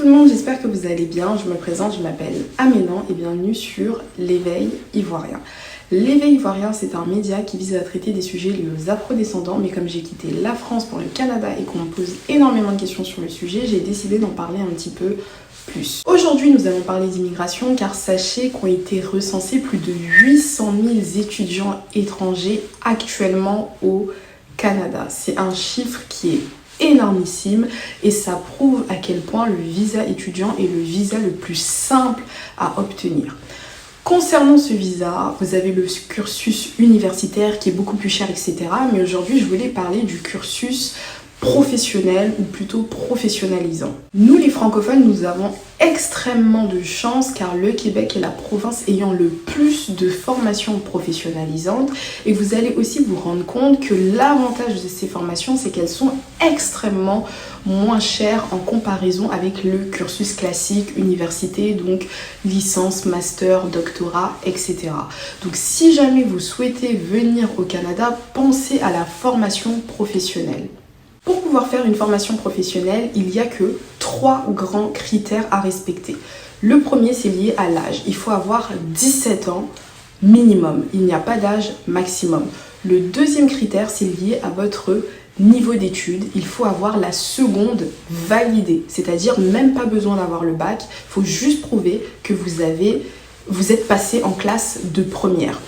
le monde, j'espère que vous allez bien. Je me présente, je m'appelle Aménan et bienvenue sur l'Éveil Ivoirien. L'Éveil Ivoirien, c'est un média qui vise à traiter des sujets liés aux afro-descendants, mais comme j'ai quitté la France pour le Canada et qu'on me pose énormément de questions sur le sujet, j'ai décidé d'en parler un petit peu plus. Aujourd'hui, nous allons parler d'immigration car sachez qu'ont été recensés plus de 800 000 étudiants étrangers actuellement au Canada. C'est un chiffre qui est énormissime et ça prouve à quel point le visa étudiant est le visa le plus simple à obtenir. Concernant ce visa, vous avez le cursus universitaire qui est beaucoup plus cher, etc. Mais aujourd'hui, je voulais parler du cursus professionnel ou plutôt professionnalisant. Nous les francophones, nous avons extrêmement de chance car le Québec est la province ayant le plus de formations professionnalisantes et vous allez aussi vous rendre compte que l'avantage de ces formations c'est qu'elles sont extrêmement moins chères en comparaison avec le cursus classique université, donc licence, master, doctorat, etc. Donc si jamais vous souhaitez venir au Canada, pensez à la formation professionnelle. Pour pouvoir faire une formation professionnelle, il n'y a que 3 grands critères à respecter. Le premier, c'est lié à l'âge. Il faut avoir 17 ans minimum. Il n'y a pas d'âge maximum. Le deuxième critère, c'est lié à votre niveau d'études. Il faut avoir la seconde validée, c'est-à-dire même pas besoin d'avoir le bac. Il faut juste prouver que vous êtes passé en classe de première.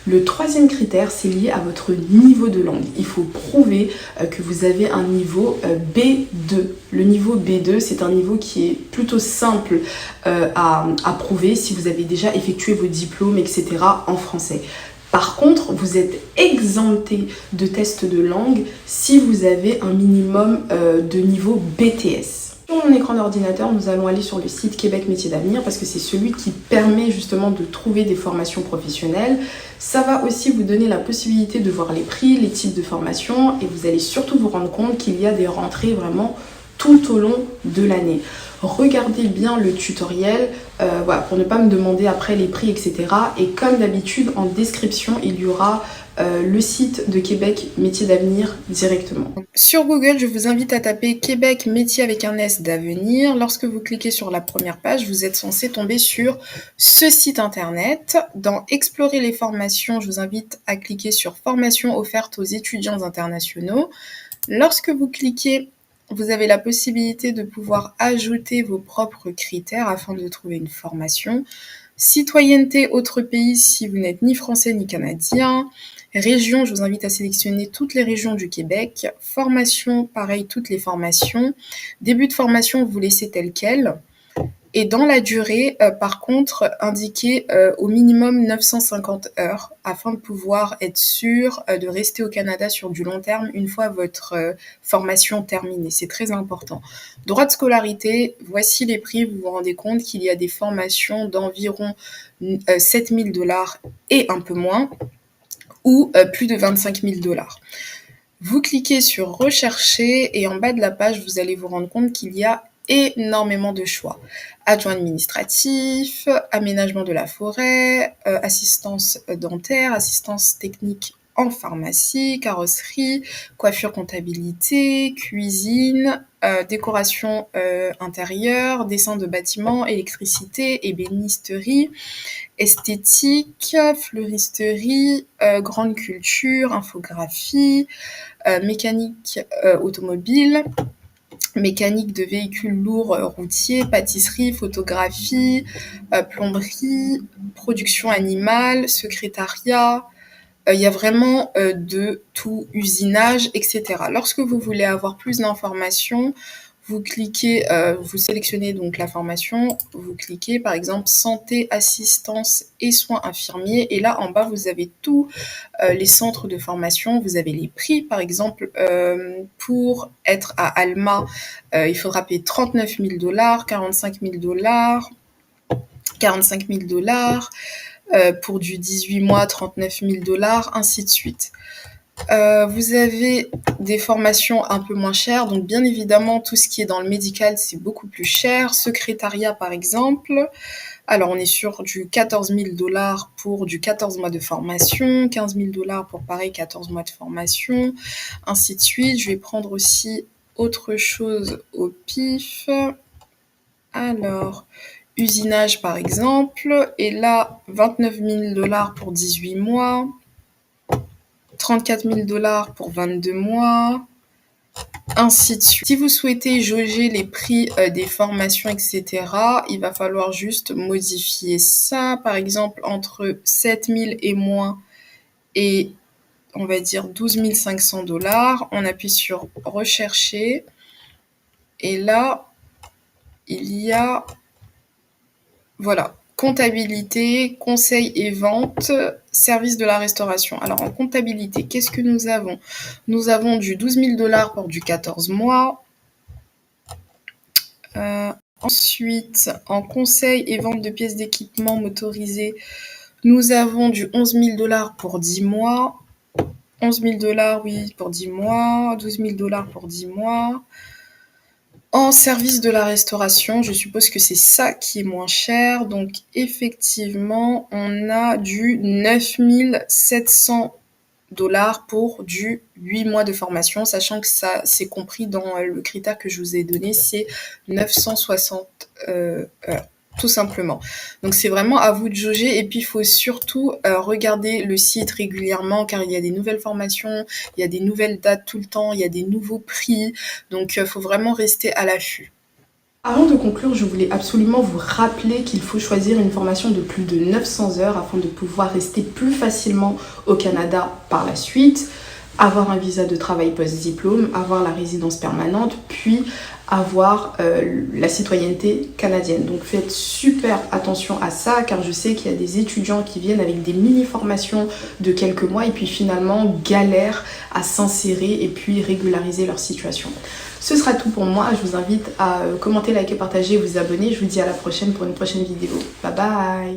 Le troisième critère, c'est lié à votre niveau de langue. Il faut prouver que vous avez un niveau B2. Le niveau B2, c'est un niveau qui est plutôt simple à prouver si vous avez déjà effectué vos diplômes, etc. en français. Par contre, vous êtes exempté de tests de langue si vous avez un minimum de niveau BTS. Sur mon écran d'ordinateur, nous allons aller sur le site Québec Métiers d'Avenir parce que c'est celui qui permet justement de trouver des formations professionnelles. Ça va aussi vous donner la possibilité de voir les prix, les types de formations et vous allez surtout vous rendre compte qu'il y a des rentrées vraiment tout au long de l'année. Regardez bien le tutoriel voilà, pour ne pas me demander après les prix, etc. Et comme d'habitude, en description, il y aura le site de Québec Métiers d'Avenir directement. Sur Google, je vous invite à taper Québec Métiers avec un S d'Avenir. Lorsque vous cliquez sur la première page, vous êtes censé tomber sur ce site internet. Dans Explorer les formations, je vous invite à cliquer sur Formations offertes aux étudiants internationaux. Lorsque vous cliquez, vous avez la possibilité de pouvoir ajouter vos propres critères afin de trouver une formation. Citoyenneté autre pays si vous n'êtes ni français ni canadien. Région, je vous invite à sélectionner toutes les régions du Québec. Formation, pareil, toutes les formations. Début de formation, vous laissez tel quel. Et dans la durée, par contre, indiquez au minimum 950 heures afin de pouvoir être sûr de rester au Canada sur du long terme une fois votre formation terminée. C'est très important. Droit de scolarité, voici les prix. Vous vous rendez compte qu'il y a des formations d'environ 7 000 $ et un peu moins, ou plus de 25 000 $. Vous cliquez sur rechercher et en bas de la page, vous allez vous rendre compte qu'il y a énormément de choix. Adjoint administratif, aménagement de la forêt, assistance dentaire, assistance technique en pharmacie, carrosserie, coiffure comptabilité, cuisine, décoration intérieure, dessin de bâtiments, électricité, ébénisterie, esthétique, fleuristerie, grande culture, infographie, mécanique automobile, mécanique de véhicules lourds routiers, pâtisserie, photographie, plomberie, production animale, secrétariat. Il y a vraiment de tout, usinage, etc. Lorsque vous voulez avoir plus d'informations, vous cliquez, vous sélectionnez donc la formation, vous cliquez par exemple santé, assistance et soins infirmiers et là en bas vous avez tous les centres de formation, vous avez les prix par exemple pour être à Alma, il faudra payer 39 000 $, 45 000 $, 45 000 $, pour du 18 mois 39 000 $, ainsi de suite. Vous avez des formations un peu moins chères, donc bien évidemment tout ce qui est dans le médical c'est beaucoup plus cher. Secrétariat par exemple, alors on est sur du 14 000 $ pour du 14 mois de formation, 15 000 $ pour pareil 14 mois de formation, ainsi de suite. Je vais prendre aussi autre chose au pif. Alors, usinage par exemple, et là, 29 000 $ pour 18 mois, 34 000 $ pour 22 mois, ainsi de suite. Si vous souhaitez jauger les prix des formations, etc., il va falloir juste modifier ça, par exemple, entre 7 000 et moins, et on va dire 12 500 $. On appuie sur rechercher, et là, il y a, voilà, comptabilité, conseil et vente, service de la restauration. Alors en comptabilité, qu'est-ce que nous avons? Nous avons du 12 000 $ pour du 14 mois. Ensuite, en conseil et vente de pièces d'équipement motorisées, nous avons du 11 000 $ pour 10 mois. 11 000 $, oui, pour 10 mois. 12 000 $ pour 10 mois. En service de la restauration, je suppose que c'est ça qui est moins cher. Donc, effectivement, on a du 9 700 $ pour du 8 mois de formation, sachant que ça, c'est compris dans le critère que je vous ai donné, c'est 960 heures, tout simplement. Donc c'est vraiment à vous de jauger, et puis il faut surtout regarder le site régulièrement, car il y a des nouvelles formations, il y a des nouvelles dates tout le temps, il y a des nouveaux prix, donc il faut vraiment rester à l'affût. Avant de conclure, je voulais absolument vous rappeler qu'il faut choisir une formation de plus de 900 heures afin de pouvoir rester plus facilement au Canada par la suite, avoir un visa de travail post-diplôme, avoir la résidence permanente, puis avoir la citoyenneté canadienne. Donc faites super attention à ça, car je sais qu'il y a des étudiants qui viennent avec des mini-formations de quelques mois et puis finalement galèrent à s'insérer et puis régulariser leur situation. Ce sera tout pour moi. Je vous invite à commenter, liker, partager, vous abonner. Je vous dis à la prochaine pour une prochaine vidéo. Bye bye!